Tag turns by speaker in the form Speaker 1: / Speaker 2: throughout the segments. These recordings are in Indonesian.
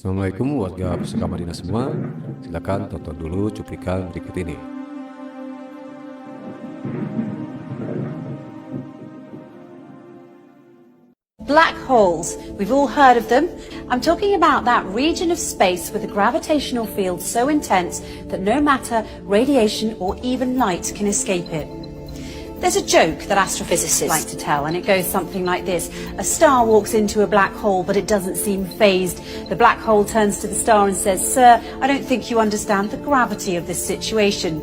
Speaker 1: Assalamualaikum warga Pusaka Madinah semua. Silakan tonton dulu cuplikan berikut ini.
Speaker 2: Black holes. We've all heard of them. I'm talking about that region of space with a gravitational field so intense that no matter radiation or even light can escape it. There's a joke that astrophysicists like to tell, and it goes something like this. A star walks into a black hole, but it doesn't seem phased. The black hole turns to the star and says, "Sir, I don't think you understand the gravity of this situation."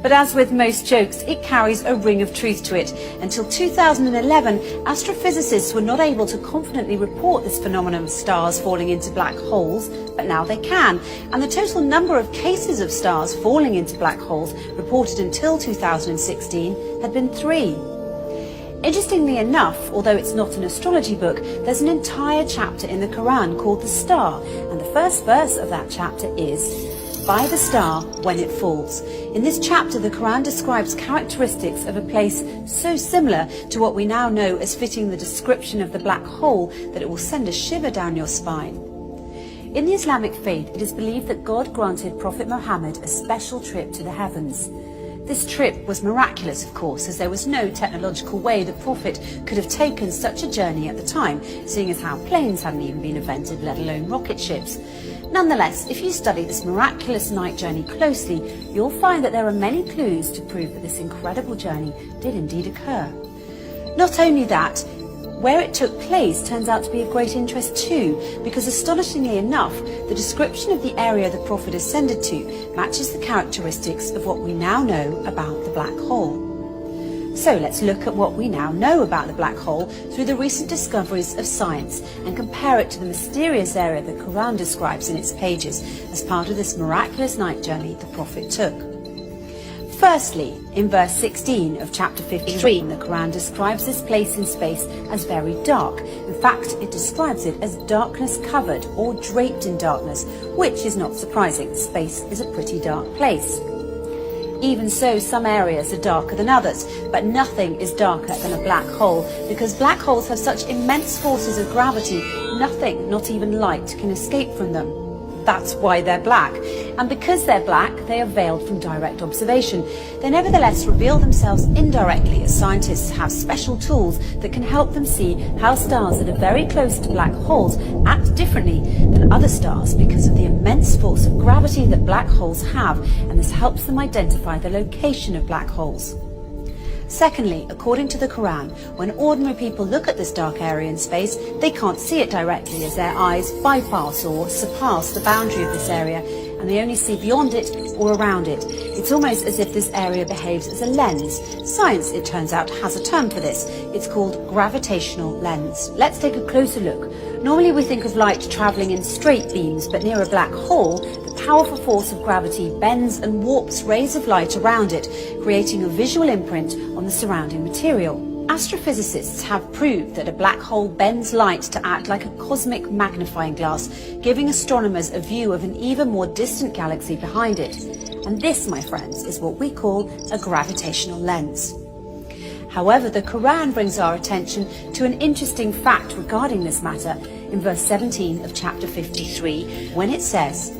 Speaker 2: But as with most jokes, it carries a ring of truth to it. Until 2011, astrophysicists were not able to confidently report this phenomenon of stars falling into black holes, but now they can. And the total number of cases of stars falling into black holes reported until 2016 had been 3. Interestingly enough, although it's not an astrology book, there's an entire chapter in the Quran called The Star, and the first verse of that chapter is, "By the star when it falls." In this chapter, the Quran describes characteristics of a place so similar to what we now know as fitting the description of the black hole that it will send a shiver down your spine. In the Islamic faith, it is believed that God granted Prophet Muhammad a special trip to the heavens. This trip was miraculous, of course, as there was no technological way the Prophet could have taken such a journey at the time, seeing as how planes hadn't even been invented, let alone rocket ships. Nonetheless, if you study this miraculous night journey closely, you'll find that there are many clues to prove that this incredible journey did indeed occur. Not only that, where it took place turns out to be of great interest too, because astonishingly enough, the description of the area the Prophet ascended to matches the characteristics of what we now know about the black hole. So let's look at what we now know about the black hole through the recent discoveries of science and compare it to the mysterious area the Quran describes in its pages as part of this miraculous night journey the Prophet took. Firstly, in verse 16 of chapter 53, the Quran describes this place in space as very dark. In fact, it describes it as darkness covered or draped in darkness, which is not surprising. Space is a pretty dark place. Even so, some areas are darker than others, but nothing is darker than a black hole, because black holes have such immense forces of gravity, nothing, not even light, can escape from them. That's why they're black. And because they're black, they are veiled from direct observation. They nevertheless reveal themselves indirectly, as scientists have special tools that can help them see how stars that are very close to black holes act differently than other stars because of the immense force of gravity that black holes have, and this helps them identify the location of black holes. Secondly, according to the Quran, when ordinary people look at this dark area in space, they can't see it directly as their eyes bypass or surpass the boundary of this area, and they only see beyond it or around it. It's almost as if this area behaves as a lens. Science, it turns out, has a term for this. It's called gravitational lens. Let's take a closer look. Normally we think of light travelling in straight beams, but near a black hole, the powerful force of gravity bends and warps rays of light around it, creating a visual imprint on the surrounding material. Astrophysicists have proved that a black hole bends light to act like a cosmic magnifying glass, giving astronomers a view of an even more distant galaxy behind it. And this, my friends, is what we call a gravitational lens. However, the Quran brings our attention to an interesting fact regarding this matter in verse 17 of chapter 53, when it says,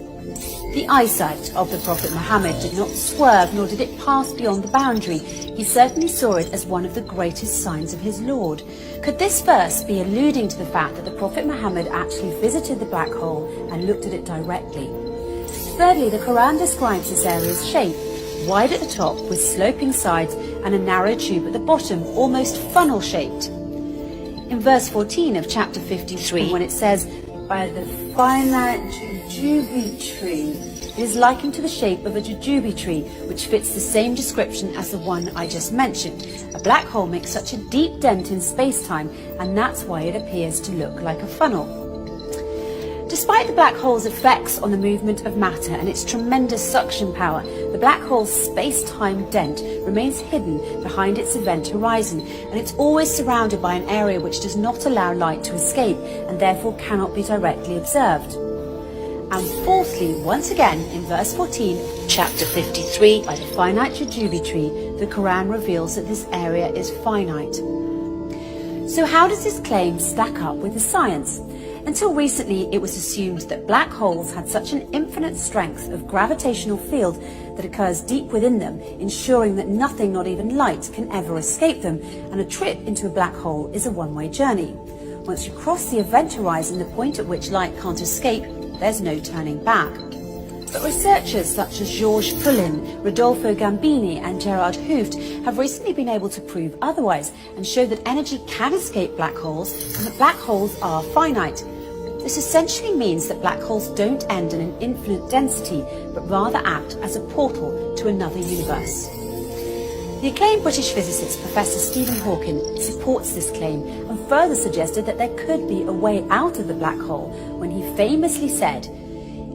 Speaker 2: "The eyesight of the Prophet Muhammad did not swerve, nor did it pass beyond the boundary. He certainly saw it as one of the greatest signs of his Lord." Could this verse be alluding to the fact that the Prophet Muhammad actually visited the black hole and looked at it directly? Thirdly, the Quran describes this area's shape, wide at the top with sloping sides and a narrow tube at the bottom, almost funnel-shaped. In verse 14 of chapter 53, when it says, "By the finite jujube tree," it is likened to the shape of a jujube tree, which fits the same description as the one I just mentioned. A black hole makes such a deep dent in space-time, and that's why it appears to look like a funnel. Despite the black hole's effects on the movement of matter and its tremendous suction power, the black hole's space-time dent remains hidden behind its event horizon, and it's always surrounded by an area which does not allow light to escape and therefore cannot be directly observed. And fourthly, once again, in verse 14, chapter 53, by the finite jujube tree, the Quran reveals that this area is finite. So how does this claim stack up with the science? Until recently, it was assumed that black holes had such an infinite strength of gravitational field that occurs deep within them, ensuring that nothing, not even light, can ever escape them, and a trip into a black hole is a one-way journey. Once you cross the event horizon, the point at which light can't escape, there's no turning back. But researchers such as Georges Poulin, Rodolfo Gambini and Gerard Hooft have recently been able to prove otherwise and show that energy can escape black holes and that black holes are finite. This essentially means that black holes don't end in an infinite density, but rather act as a portal to another universe. The acclaimed British physicist Professor Stephen Hawking supports this claim and further suggested that there could be a way out of the black hole when he famously said,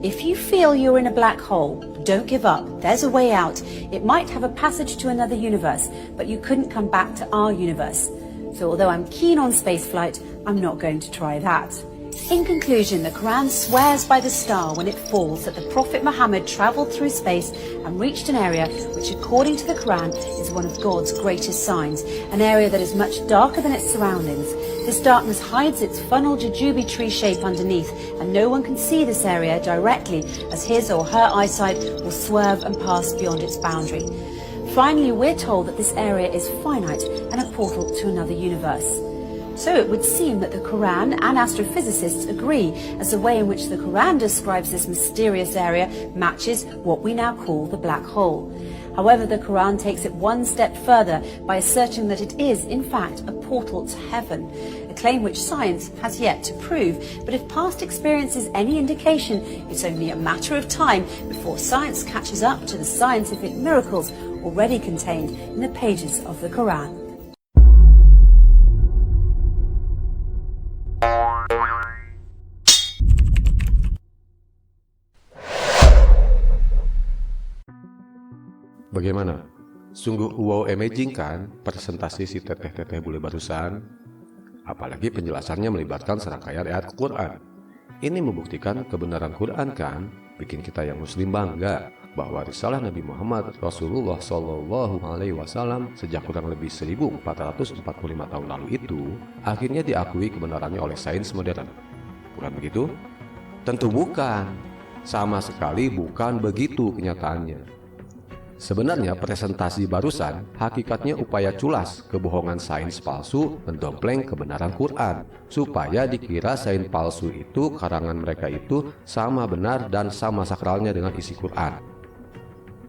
Speaker 2: "If you feel you're in a black hole, don't give up. There's a way out. It might have a passage to another universe, but you couldn't come back to our universe. So although I'm keen on spaceflight, I'm not going to try that." In conclusion, the Quran swears by the star when it falls that the Prophet Muhammad travelled through space and reached an area which, according to the Quran, is one of God's greatest signs, an area that is much darker than its surroundings. This darkness hides its funnel jujube tree shape underneath, and no one can see this area directly as his or her eyesight will swerve and pass beyond its boundary. Finally, we're told that this area is finite and a portal to another universe. So it would seem that the Quran and astrophysicists agree, as the way in which the Quran describes this mysterious area matches what we now call the black hole. However, the Quran takes it one step further by asserting that it is, in fact, a portal to heaven, a claim which science has yet to prove. But if past experience is any indication, it's only a matter of time before science catches up to the scientific miracles already contained in the pages of the Quran.
Speaker 1: Bagaimana? Sungguh wow amazing kan presentasi si teteh-teteh bule barusan? Apalagi penjelasannya melibatkan serangkaian ayat Quran. Ini membuktikan kebenaran Quran kan? Bikin kita yang muslim bangga bahwa risalah Nabi Muhammad Rasulullah SAW sejak kurang lebih 1445 tahun lalu itu akhirnya diakui kebenarannya oleh sains modern. Bukan begitu? Tentu bukan. Sama sekali bukan begitu kenyataannya. Sebenarnya presentasi barusan hakikatnya upaya culas kebohongan sains palsu mendompleng kebenaran Quran supaya dikira sains palsu itu karangan mereka itu sama benar dan sama sakralnya dengan isi Quran.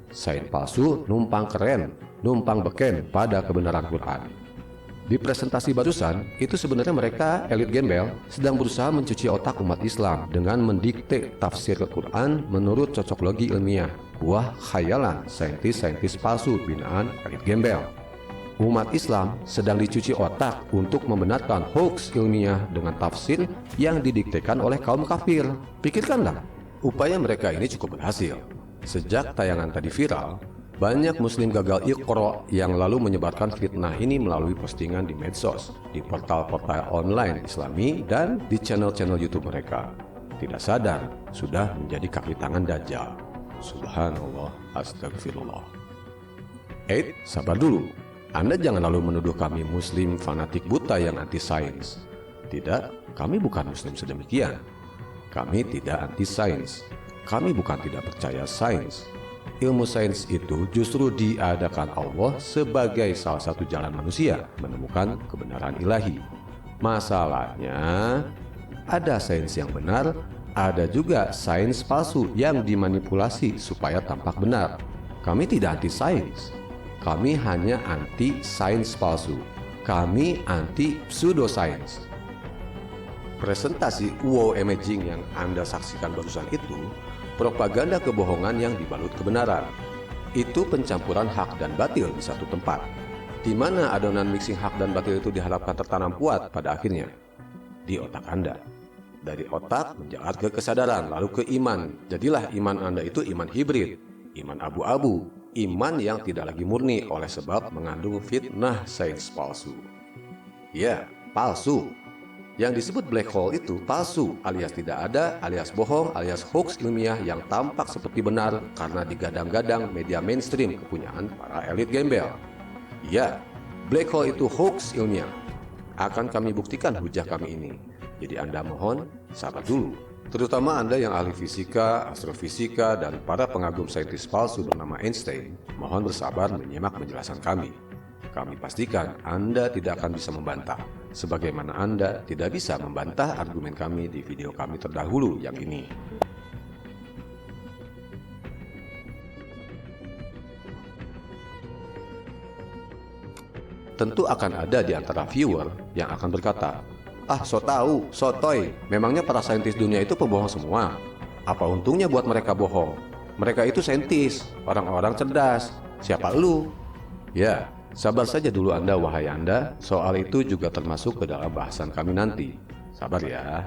Speaker 1: Sains palsu numpang keren, numpang beken pada kebenaran Quran. Di presentasi barusan, itu sebenarnya mereka, elit gembel, sedang berusaha mencuci otak umat Islam dengan mendikte tafsir Al-Quran menurut cocok logi ilmiah, buah khayalan saintis-saintis palsu binaan elit gembel. Umat Islam sedang dicuci otak untuk membenarkan hoax ilmiah dengan tafsir yang didiktekan oleh kaum kafir. Pikirkanlah, upaya mereka ini cukup berhasil. Sejak tayangan tadi viral, banyak muslim gagal iqra yang lalu menyebarkan fitnah ini melalui postingan di medsos, di portal-portal online Islami, dan di channel-channel YouTube mereka. Tidak sadar, sudah menjadi kaki tangan Dajjal. Subhanallah, astagfirullah. Sabar dulu. Anda jangan lalu menuduh kami muslim fanatik buta yang anti sains. Tidak, kami bukan muslim sedemikian. Kami tidak anti sains. Kami bukan tidak percaya sains. Ilmu sains itu justru diadakan Allah sebagai salah satu jalan manusia menemukan kebenaran ilahi. Masalahnya, ada sains yang benar, ada juga sains palsu yang dimanipulasi supaya tampak benar. Kami tidak anti sains. Kami hanya anti sains palsu. Kami anti pseudosains. Presentasi wow amazing yang Anda saksikan barusan itu propaganda kebohongan yang dibalut kebenaran. Itu pencampuran hak dan batil di satu tempat, di mana adonan mixing hak dan batil itu diharapkan tertanam kuat pada akhirnya di otak Anda. Dari otak menjalar ke kesadaran, lalu ke iman. Jadilah iman Anda itu iman hibrid, iman abu-abu, iman yang tidak lagi murni oleh sebab mengandung fitnah sains palsu. Ya, palsu. Yang disebut black hole itu palsu, alias tidak ada, alias bohong, alias hoax ilmiah yang tampak seperti benar karena digadang-gadang media mainstream kepunyaan para elit gembel. Ya, black hole itu hoax ilmiah. Akan kami buktikan hujah kami ini. Jadi Anda mohon sabar dulu. Terutama Anda yang ahli fisika, astrofisika, dan para pengagum saintis palsu bernama Einstein, mohon bersabar menyimak penjelasan kami. Kami pastikan Anda tidak akan bisa membantah, sebagaimana Anda tidak bisa membantah argumen kami di video kami terdahulu yang ini. Tentu akan ada di antara viewer yang akan berkata, "Ah, so tahu, sotoy, memangnya para saintis dunia itu pembohong semua? Apa untungnya buat mereka bohong? Mereka itu saintis, orang-orang cerdas. Siapa lu?" Ya, sabar saja dulu Anda, wahai Anda. Soal itu juga termasuk ke dalam bahasan kami nanti. Sabar ya.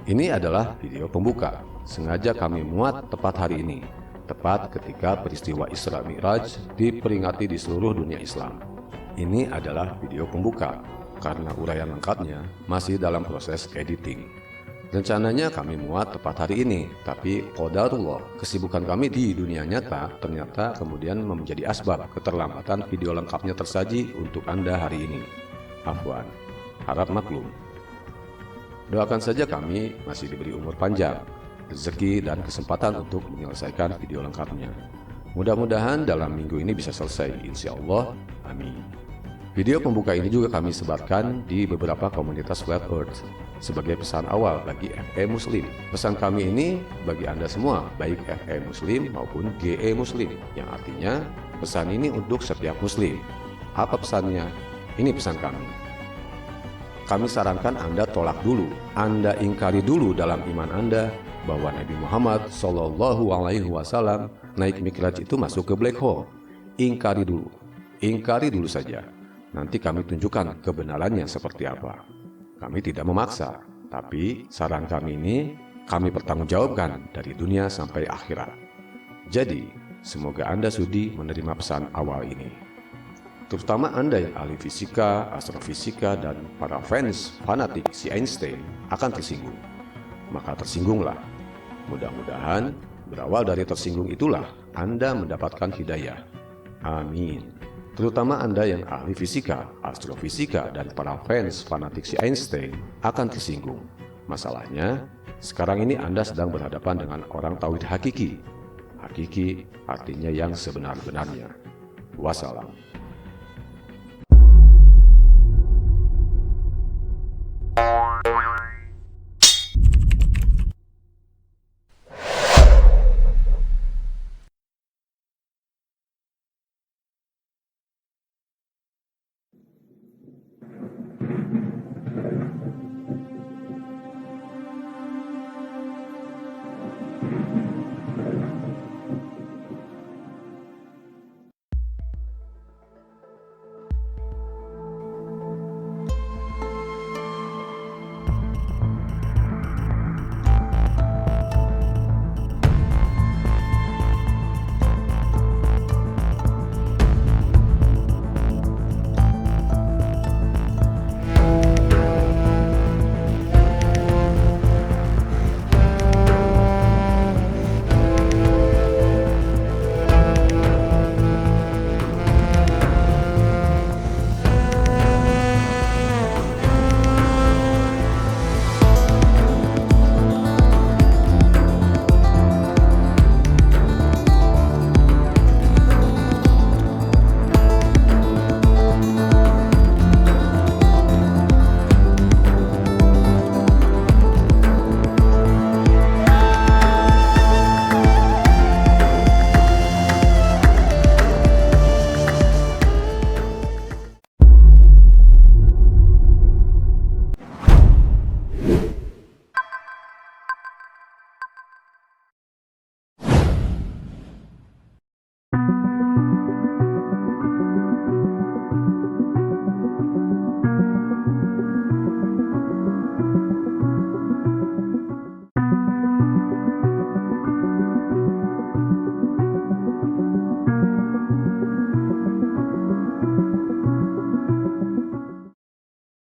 Speaker 1: Ini adalah video pembuka. Sengaja kami muat tepat hari ini, tepat ketika peristiwa Isra-Miraj diperingati di seluruh dunia Islam. Ini adalah video pembuka, karena uraian lengkapnya masih dalam proses editing. Rencananya kami muat tepat hari ini, tapi qadarullah, kesibukan kami di dunia nyata ternyata kemudian menjadi asbab keterlambatan video lengkapnya tersaji untuk Anda hari ini. Afwan, harap maklum. Doakan saja kami masih diberi umur panjang, rezeki, dan kesempatan untuk menyelesaikan video lengkapnya. Mudah-mudahan dalam minggu ini bisa selesai, insya Allah. Amin. Video pembuka ini juga kami sebarkan di beberapa komunitas Flat Earth sebagai pesan awal bagi Hehe Muslim. Pesan kami ini bagi Anda semua, baik Hehe Muslim maupun GE Muslim, yang artinya pesan ini untuk setiap Muslim. Apa pesannya? Ini pesan kami. Kami sarankan Anda tolak dulu, Anda ingkari dulu dalam iman Anda bahwa Nabi Muḥammadﷺ naik Mikraj itu masuk ke black hole. Ingkari dulu saja. Nanti kami tunjukkan kebenarannya seperti apa. Kami tidak memaksa, tapi saran kami ini kami pertanggungjawabkan dari dunia sampai akhirat. Jadi, semoga Anda sudi menerima pesan awal ini. Terutama Anda yang ahli fisika, astrofisika, dan para fans fanatik si Einstein akan tersinggung. Maka tersinggunglah. Mudah-mudahan berawal dari tersinggung itulah Anda mendapatkan hidayah. Amin. Terutama Anda yang ahli fisika, astrofisika, dan para fans fanatik si Einstein akan tersinggung. Masalahnya, sekarang ini Anda sedang berhadapan dengan orang tauhid hakiki. Hakiki artinya yang sebenar-benarnya. Wassalam.